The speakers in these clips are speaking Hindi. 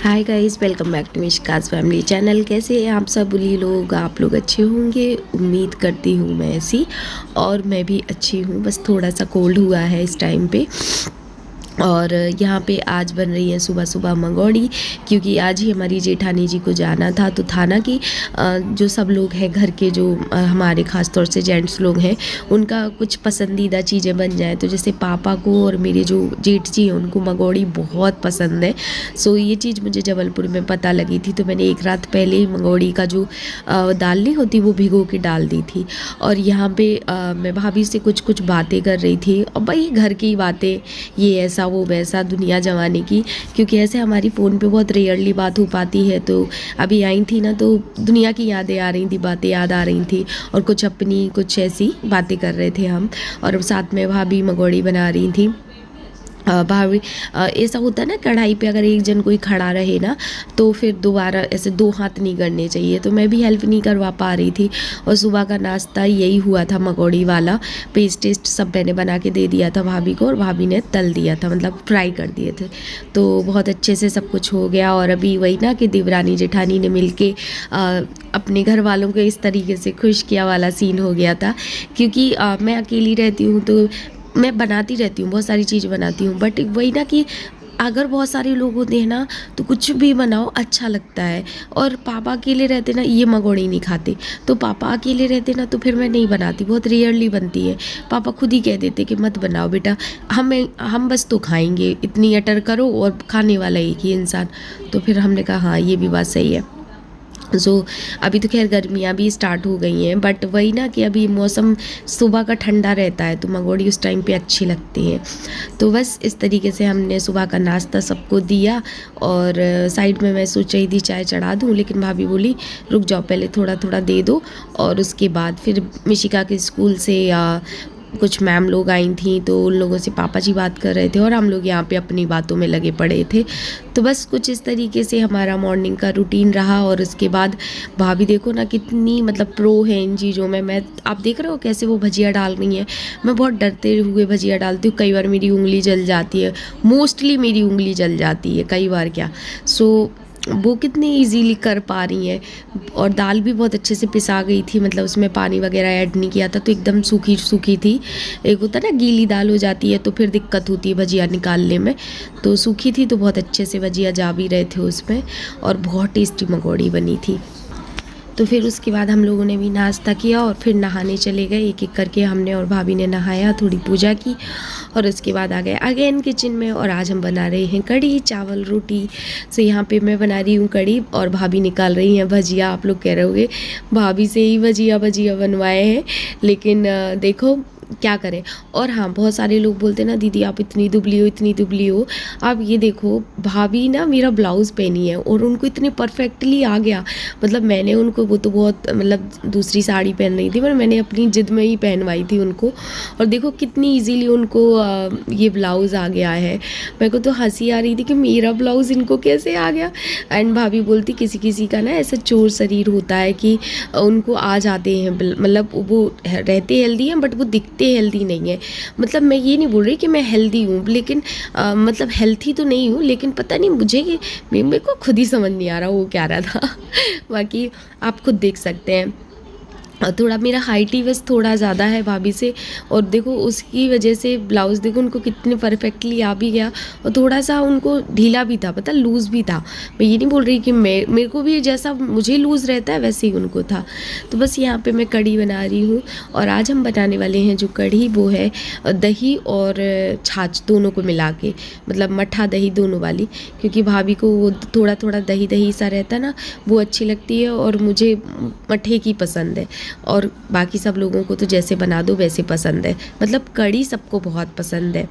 Hi guys, welcome back to Mishka's family channel. कैसे हैं आप सब बुली लोग? आप लोग अच्छे होंगे, उम्मीद करती हूँ मैं ऐसी। और मैं भी अच्छी हूँ, बस थोड़ा सा कोल्ड हुआ है इस टाइम पे। और यहाँ पे आज बन रही है सुबह सुबह मंगौड़ी, क्योंकि आज ही हमारी जेठानी जी को जाना था। तो था ना कि जो सब लोग हैं घर के, जो हमारे ख़ास तौर से जेंट्स लोग हैं, उनका कुछ पसंदीदा चीज़ें बन जाए। तो जैसे पापा को और मेरे जो जेठ जी हैं उनको मंगौड़ी बहुत पसंद है। सो ये चीज़ मुझे जबलपुर में पता लगी थी, तो मैंने एक रात पहले ही मंगौड़ी का जो दाल नहीं होती वो भिगो के डाल दी थी। और यहाँ पे मैं भाभी से कुछ कुछ बातें कर रही थी, और भाई घर की बातें, ये ऐसा वो वैसा दुनिया जमाने की, क्योंकि ऐसे हमारी फ़ोन पे बहुत रेयरली बात हो पाती है। तो अभी आई थी ना, तो दुनिया की यादें आ रही थी, बातें याद आ रही थी, और कुछ अपनी कुछ ऐसी बातें कर रहे थे हम। और साथ में भाभी मंगौड़ी बना रही थी। भाभी ऐसा होता है ना, कढ़ाई पे अगर एक जन कोई खड़ा रहे ना, तो फिर दोबारा ऐसे दो हाथ नहीं करने चाहिए। तो मैं भी हेल्प नहीं करवा पा रही थी। और सुबह का नाश्ता यही हुआ था, मंगौड़ी वाला। पेस्ट टेस्ट सब मैंने बना के दे दिया था भाभी को, और भाभी ने तल दिया था, मतलब फ्राई कर दिए थे। तो बहुत अच्छे से सब कुछ हो गया। और अभी वही ना कि देवरानी जेठानी ने मिल के अपने घर वालों को इस तरीके से खुश किया वाला सीन हो गया था। क्योंकि मैं अकेली रहती हूँ, तो मैं बनाती रहती हूँ, बहुत सारी चीज़ बनाती हूँ, बट वही ना कि अगर बहुत सारे लोग होते हैं ना, तो कुछ भी बनाओ अच्छा लगता है। और पापा अकेले रहते ना, ये मंगौड़ी नहीं खाते, तो पापा अकेले रहते ना, तो फिर मैं नहीं बनाती, बहुत रेयरली बनती है। पापा खुद ही कह देते कि मत बनाओ बेटा, हम बस तो खाएंगे, इतनी अटर करो, और खाने वाला एक ही इंसान। तो फिर हमने कहा हाँ, ये भी बात सही है। अभी तो खैर गर्मियाँ भी स्टार्ट हो गई हैं, बट वही ना कि अभी मौसम सुबह का ठंडा रहता है, तो मंगौड़ी उस टाइम पे अच्छी लगती हैं। तो बस इस तरीके से हमने सुबह का नाश्ता सबको दिया। और साइड में मैं सोच रही थी चाय चढ़ा दूँ, लेकिन भाभी बोली रुक जाओ, पहले थोड़ा थोड़ा दे दो, और उसके बाद फिर मिशिका के स्कूल से या कुछ मैम लोग आई थी, तो उन लोगों से पापा जी बात कर रहे थे, और हम लोग यहाँ पे अपनी बातों में लगे पड़े थे। तो बस कुछ इस तरीके से हमारा मॉर्निंग का रूटीन रहा। और उसके बाद भाभी देखो ना कितनी मतलब प्रो है इन चीज़ों में। आप देख रहे हो कैसे वो भजिया डाल रही हैं। मैं बहुत डरते हुए भजिया डालती हूँ, कई बार मेरी उंगली जल जाती है, मोस्टली मेरी उंगली जल जाती है, कई बार क्या। वो कितनी इजीली कर पा रही हैं। और दाल भी बहुत अच्छे से पिसा गई थी, मतलब उसमें पानी वगैरह ऐड नहीं किया था, तो एकदम सूखी सूखी थी। एक होता है ना गीली दाल हो जाती है तो फिर दिक्कत होती है भजिया निकालने में। तो सूखी थी, तो बहुत अच्छे से भजिया जा भी रहे थे उसमें, और बहुत टेस्टी मंगौड़ी बनी थी। तो फिर उसके बाद हम लोगों ने भी नाश्ता किया, और फिर नहाने चले गए। एक एक करके हमने और भाभी ने नहाया, थोड़ी पूजा की, और उसके बाद आ गए अगेन किचन में। और आज हम बना रहे हैं कढ़ी चावल रोटी। सो यहाँ पे मैं बना रही हूँ कढ़ी, और भाभी निकाल रही हैं भजिया। आप लोग कह रहे होंगे भाभी से ही भजिया भजिया बनवाए हैं, लेकिन देखो क्या करें। और हाँ, बहुत सारे लोग बोलते हैं ना दीदी आप इतनी दुबली हो, इतनी दुबली हो। आप ये देखो, भाभी ना मेरा ब्लाउज़ पहनी है, और उनको इतने परफेक्टली आ गया। मतलब मैंने उनको, वो तो बहुत मतलब दूसरी साड़ी पहन रही थी, पर मैंने अपनी जिद में ही पहनवाई थी उनको। और देखो कितनी इजीली उनको ये ब्लाउज़ आ गया है। मेरे को तो हंसी आ रही थी कि मेरा ब्लाउज़ इनको कैसे आ गया। एंड भाभी बोलती किसी किसी का ना ऐसा चोर शरीर होता है कि उनको आ जाते हैं, मतलब वो रहते हेल्दी हैं, बट वो दिखते हेल्दी नहीं है। मतलब मैं ये नहीं बोल रही कि मैं हेल्दी हूँ, लेकिन मतलब हेल्थी तो नहीं हूँ, लेकिन पता नहीं मुझे कि मेरे को खुद ही समझ नहीं आ रहा वो क्या रहा था। बाकी आप खुद देख सकते हैं। थोड़ा मेरा हाइट ही बस थोड़ा ज़्यादा है भाभी से, और देखो उसकी वजह से ब्लाउज़ देखो उनको कितने परफेक्टली आ भी गया। और थोड़ा सा उनको ढीला भी था, पता लूज़ भी था। मैं ये नहीं बोल रही कि मेरे को भी जैसा मुझे लूज़ रहता है वैसे ही उनको था। तो बस यहाँ पे मैं कढ़ी बना रही हूँ। और आज हम बनाने वाले हैं जो कढ़ी, वो है दही और छाछ दोनों को मिला के, मतलब मट्ठा दही दोनों वाली। क्योंकि भाभी को वो थोड़ा थोड़ा दही दही सा रहता ना, वो अच्छी लगती है, और मुझे मट्ठे की पसंद है। और बाकी सब लोगों को तो जैसे बना दो वैसे पसंद है, मतलब कढ़ी सबको बहुत पसंद है।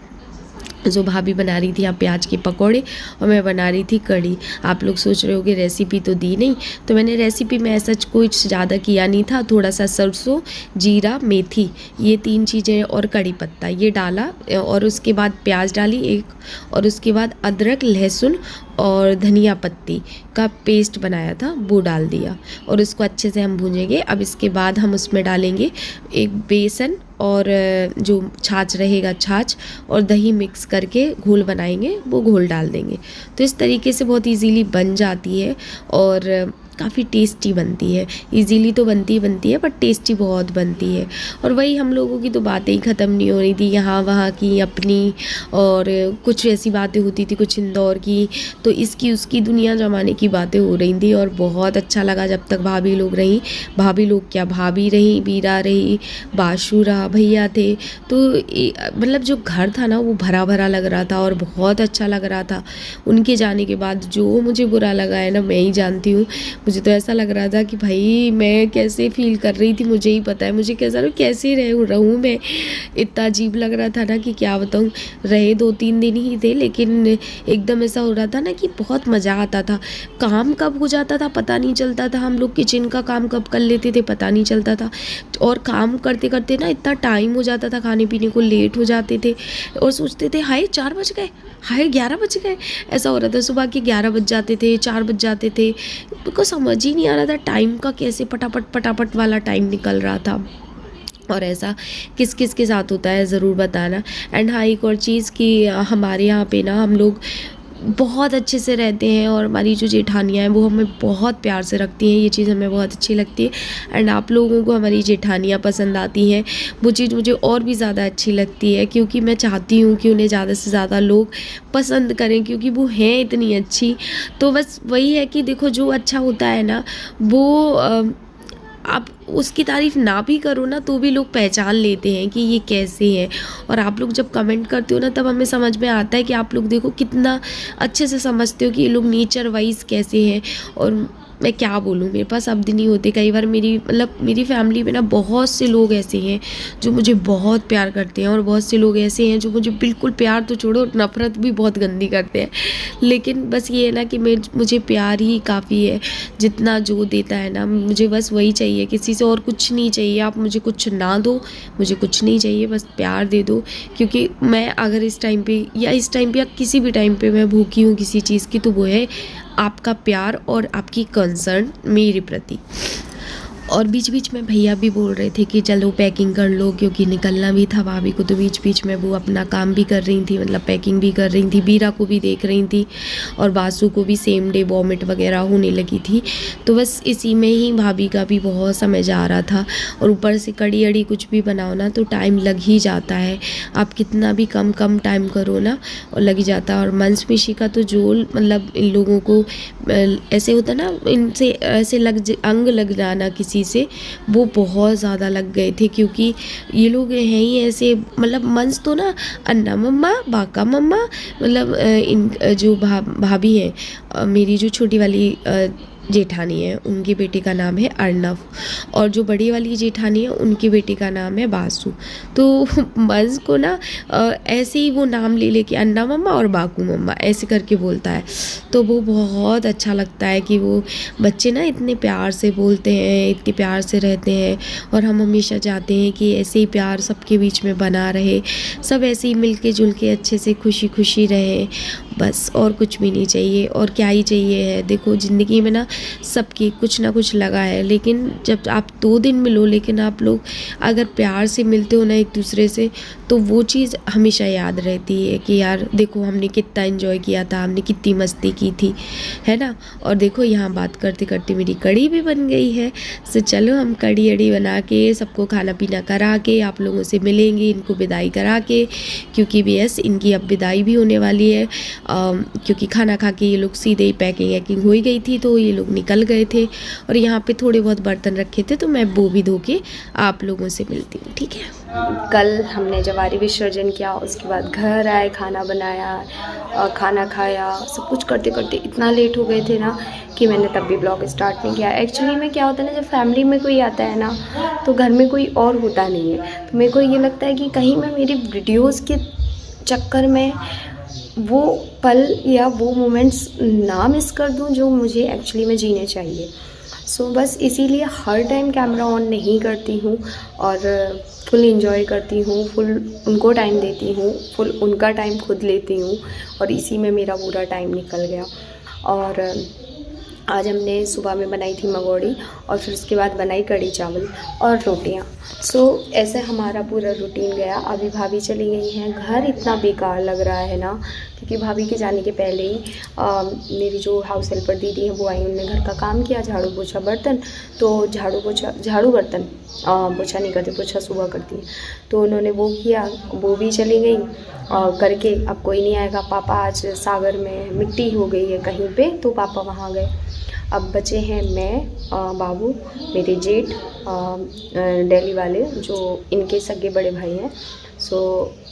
जो भाभी बना रही थी यहाँ प्याज के पकौड़े, और मैं बना रही थी कढ़ी। आप लोग सोच रहे होगे रेसिपी तो दी नहीं, तो मैंने रेसिपी में ऐसा कुछ ज़्यादा किया नहीं था। थोड़ा सा सरसों, जीरा, मेथी, ये 3 चीज़ें, और कड़ी पत्ता ये डाला, और उसके बाद प्याज डाली एक, और उसके बाद अदरक, लहसुन और धनिया पत्ती का पेस्ट बनाया था वो डाल दिया, और उसको अच्छे से हम भूनेंगे। अब इसके बाद हम उसमें डालेंगे एक बेसन और जो छाछ रहेगा छाछ और दही मिक्स करके घोल बनाएंगे, वो घोल डाल देंगे। तो इस तरीके से बहुत इजीली बन जाती है और काफ़ी टेस्टी बनती है। इजीली तो बनती है बट टेस्टी बहुत बनती है। और वही हम लोगों की तो बातें ही ख़त्म नहीं हो रही थी, यहाँ वहाँ की अपनी, और कुछ ऐसी बातें होती थी कुछ इंदौर की, तो इसकी उसकी दुनिया जमाने की बातें हो रही थी। और बहुत अच्छा लगा जब तक भाभी लोग रहीं, भाभी लोग क्या, भाभी रही, बीरा रही, बाशु रहा, भैया थे। तो मतलब जो घर था ना वो भरा भरा लग रहा था और बहुत अच्छा लग रहा था। उनके जाने के बाद जो मुझे बुरा लगा है ना, मैं ही जानती हूँ। मुझे तो ऐसा लग रहा था कि भाई मैं कैसे फील कर रही थी मुझे ही पता है, मुझे कैसे रहूँ मैं। इतना अजीब लग रहा था ना कि क्या बताऊँ। रहे 2-3 दिन ही थे, लेकिन एकदम ऐसा हो रहा था ना कि बहुत मज़ा आता था। काम कब हो जाता था पता नहीं चलता था, हम लोग किचन का काम कब कर लेते थे पता नहीं चलता था। और काम करते करते ना इतना टाइम हो जाता था, खाने पीने को लेट हो जाते थे और सोचते थे हाय 4 बज गए, हाय 11 बज गए। ऐसा हो रहा था, सुबह के 11 बज जाते थे, 4 बज जाते थे। बिल्कुल समझ ही नहीं आ रहा था टाइम का, कैसे पटापट वाला टाइम निकल रहा था। और ऐसा किस किस के साथ होता है ज़रूर बताना। एंड हाँ, एक और चीज़ कि हमारे यहाँ पे ना हम लोग बहुत अच्छे से रहते हैं और हमारी जो जेठानियाँ हैं वो हमें बहुत प्यार से रखती हैं। ये चीज़ हमें बहुत अच्छी लगती है। एंड आप लोगों को हमारी जेठानियाँ पसंद आती हैं, वो चीज़ मुझे और भी ज़्यादा अच्छी लगती है, क्योंकि मैं चाहती हूँ कि उन्हें ज़्यादा से ज़्यादा लोग पसंद करें, क्योंकि वो हैं इतनी अच्छी। तो बस वही है कि देखो, जो अच्छा होता है ना वो आप उसकी तारीफ़ ना भी करो ना तो भी लोग पहचान लेते हैं कि ये कैसे हैं। और आप लोग जब कमेंट करते हो ना तब हमें समझ में आता है कि आप लोग देखो कितना अच्छे से समझते हो कि ये लोग नेचर वाइज कैसे हैं। और मैं क्या बोलूँ, मेरे पास शब्द नहीं होते। कई बार मेरी फैमिली में ना बहुत से लोग ऐसे हैं जो मुझे बहुत प्यार करते हैं और बहुत से लोग ऐसे हैं जो मुझे बिल्कुल प्यार तो छोड़ो, नफ़रत भी बहुत गंदी करते हैं। लेकिन बस ये है ना कि मुझे प्यार ही काफ़ी है। जितना जो देता है ना, मुझे बस वही चाहिए, किसी से और कुछ नहीं चाहिए। आप मुझे कुछ ना दो, मुझे कुछ नहीं चाहिए, बस प्यार दे दो। क्योंकि मैं अगर इस टाइम पे या किसी भी टाइम पे मैं भूखी हूँ किसी चीज़ की, तो वो है आपका प्यार और आपकी कंसर्न मेरे प्रति। और बीच बीच में भैया भी बोल रहे थे कि चलो पैकिंग कर लो, क्योंकि निकलना भी था भाभी को। तो बीच बीच में वो अपना काम भी कर रही थी, मतलब पैकिंग भी कर रही थी, बीरा को भी देख रही थी और बासु को भी सेम डे वॉमिट वगैरह होने लगी थी। तो बस इसी में ही भाभी का भी बहुत समय जा रहा था। और ऊपर से कड़ी अड़ी कुछ भी बनाओ ना तो टाइम लग ही जाता है। आप कितना भी कम टाइम करो ना और लग ही जाता है। और मंस मिशी का तो जो मतलब इन लोगों को ऐसे होता ना, इनसे ऐसे अंग लग जाना किसी से, वो बहुत ज़्यादा लग गए थे। क्योंकि ये लोग हैं ही ऐसे, मतलब मंस तो ना अन्ना मम्मा, बाका मम्मा, मतलब इन जो भाभी हैं, मेरी जो छोटी वाली जेठानी है, उनके बेटे का नाम है अर्नव, और जो बड़ी वाली जेठानी है उनके बेटे का नाम है बासु। तो मंस को ना ऐसे ही वो नाम ले लेके अन्ना मम्मा और बाकू मम्मा ऐसे करके बोलता है। तो वो बहुत अच्छा लगता है कि वो बच्चे ना इतने प्यार से बोलते हैं, इतने प्यार से रहते हैं। और हम हमेशा चाहते हैं कि ऐसे ही प्यार सबके बीच में बना रहे, सब ऐसे ही मिलके जुल के अच्छे से खुशी खुशी रहें, बस। और कुछ भी नहीं चाहिए। और क्या ही चाहिए है, देखो ज़िंदगी में ना सबकी कुछ ना कुछ लगा है, लेकिन जब आप 2 दिन मिलो, लेकिन आप लोग अगर प्यार से मिलते हो ना एक दूसरे से, तो वो चीज़ हमेशा याद रहती है कि यार देखो हमने कितना एंजॉय किया था, हमने कितनी मस्ती की थी, है ना। और देखो यहाँ बात करते करते मेरी कड़ी भी बन गई है। तो चलो हम कड़ी अड़ी बना के सबको खाना पीना करा के आप लोगों से मिलेंगे, इनको विदाई करा के, क्योंकि यस इनकी अब विदाई भी होने वाली है। क्योंकि खाना खा के ये लोग सीधे ही पैकिंग वैकिंग हो ही गई थी, तो ये लोग निकल गए थे। और यहाँ पे थोड़े बहुत बर्तन रखे थे, तो मैं वो भी धो के आप लोगों से मिलती हूँ, ठीक है। कल हमने जवारी विसर्जन किया, उसके बाद घर आए, खाना बनाया और खाना खाया, सब कुछ करते करते इतना लेट हो गए थे ना कि मैंने तब भी ब्लॉग स्टार्ट नहीं किया। एक्चुअली में क्या होता है ना, जब फैमिली में कोई आता है ना तो घर में कोई और होता नहीं है। तो मेरे को ये लगता है कि कहीं मैं मेरी वीडियोज़ के चक्कर में वो पल या वो मोमेंट्स ना मिस कर दूं जो मुझे एक्चुअली में जीने चाहिए। सो बस इसीलिए हर टाइम कैमरा ऑन नहीं करती हूँ और फुल इंजॉय करती हूँ, फुल उनको टाइम देती हूँ, फुल उनका टाइम खुद लेती हूँ। और इसी में मेरा पूरा टाइम निकल गया। और आज हमने सुबह में बनाई थी मंगोड़ी और फिर उसके बाद बनाई कढ़ी चावल और रोटियां। सो ऐसे हमारा पूरा रूटीन गया। अभी भाभी चली गई हैं घर। इतना बेकार लग रहा है ना, क्योंकि भाभी के जाने के पहले ही मेरी जो हाउस हेल्पर दीदी हैं वो आई, उन्होंने घर का काम किया, झाड़ू पोछा बर्तन। तो झाड़ू बर्तन पोछा नहीं करते, पोछा सुबह करती है, तो उन्होंने वो किया, वो भी चली गई करके। अब कोई नहीं आएगा। पापा आज सागर में मिट्टी हो गई है कहीं पे, तो पापा वहाँ गए। अब बचे हैं मैं, बाबू, मेरे जेठ दिल्ली वाले जो इनके सगे बड़े भाई हैं। सो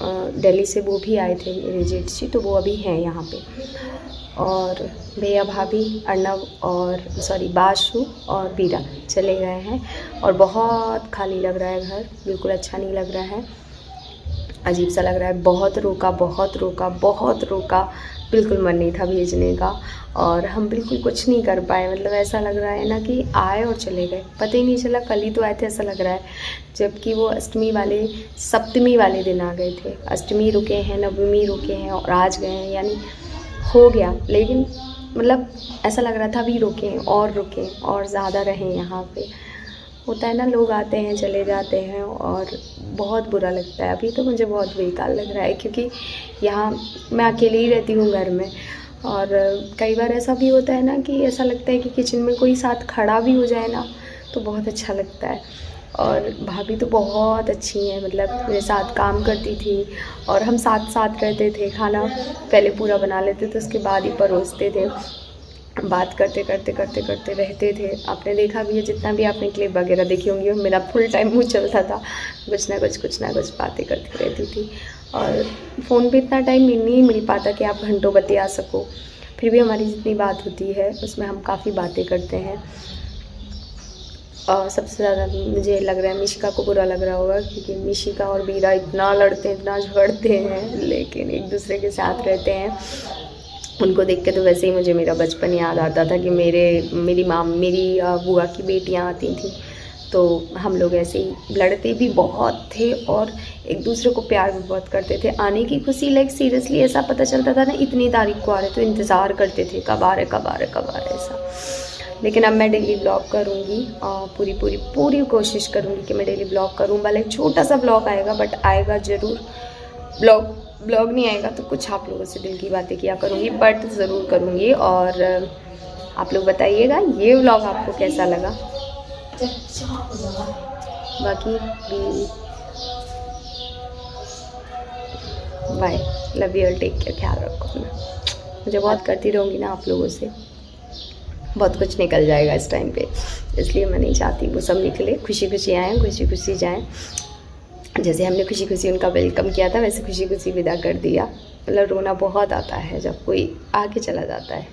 दिल्ली से वो भी आए थे मेरे जेठ जी, तो वो अभी हैं यहाँ पे। और भैया भाभी अर्नव और बाशु और बीरा चले गए हैं। और बहुत खाली लग रहा है घर, बिल्कुल अच्छा नहीं लग रहा है, अजीब सा लग रहा है। बहुत रोका, बिल्कुल मन नहीं था भेजने का, और हम बिल्कुल कुछ नहीं कर पाए। मतलब ऐसा लग रहा है ना कि आए और चले गए, पता ही नहीं चला। कल ही तो आए थे ऐसा लग रहा है, जबकि वो सप्तमी वाले दिन आ गए थे। अष्टमी रुके हैं, नवमी रुके हैं और आज गए हैं, यानी हो गया। लेकिन मतलब ऐसा लग रहा था अभी रुकें और ज़्यादा रहें यहाँ पे। होता है ना, लोग आते हैं चले जाते हैं और बहुत बुरा लगता है। अभी तो मुझे बहुत बेकार लग रहा है, क्योंकि यहाँ मैं अकेले ही रहती हूँ घर में। और कई बार ऐसा भी होता है ना कि ऐसा लगता है कि किचन में कोई साथ खड़ा भी हो जाए ना तो बहुत अच्छा लगता है। और भाभी तो बहुत अच्छी हैं, मतलब मेरे साथ काम करती थी और हम साथ रहते थे। खाना पहले पूरा बना लेते थे, उसके बाद ही परोसते थे। बात करते रहते थे। आपने देखा भी है, जितना भी आपने क्लिप वगैरह देखी होंगी, मेरा फुल टाइम मुँह चलता था, कुछ ना कुछ बातें करती रहती थी। और फ़ोन पे इतना टाइम नहीं मिल पाता कि आप घंटों बतिया सको। फिर भी हमारी जितनी बात होती है उसमें हम काफ़ी बातें करते हैं। और सबसे ज़्यादा मुझे लग रहा है मिशिका को बुरा लग रहा होगा, क्योंकि मिशिका और बीरा इतना लड़ते हैं, इतना झगड़ते हैं, लेकिन एक दूसरे के साथ रहते हैं। उनको देख के तो वैसे ही मुझे मेरा बचपन याद आता था कि मेरी बुआ की बेटियां आती थी, तो हम लोग ऐसे ही लड़ते भी बहुत थे और एक दूसरे को प्यार भी बहुत करते थे। आने की खुशी, लाइक सीरियसली ऐसा पता चलता था ना, इतनी तारीख को आ रहे तो इंतज़ार करते थे कब आ रहे ऐसा। लेकिन अब मैं डेली ब्लॉग करूँगी, पूरी कोशिश करूँगी कि मैं डेली ब्लॉग करूँ। भले एक छोटा सा ब्लॉग आएगा, बट आएगा ज़रूर। ब्लॉग नहीं आएगा तो कुछ आप लोगों से दिल की बातें किया करूँगी, बट ज़रूर करूँगी। और आप लोग बताइएगा ये व्लॉग आपको कैसा लगा। बाकी bye, love you, take care, ख्याल रखो अपना। मुझे बहुत करती रहूँगी ना आप लोगों से, बहुत कुछ निकल जाएगा इस टाइम पे, इसलिए मैं नहीं चाहती वो सब निकले। खुशी आएँ, खुशी जाएँ। जैसे हमने खुशी उनका वेलकम किया था, वैसे खुशी विदा कर दिया। मतलब रोना बहुत आता है जब कोई आके चला जाता है।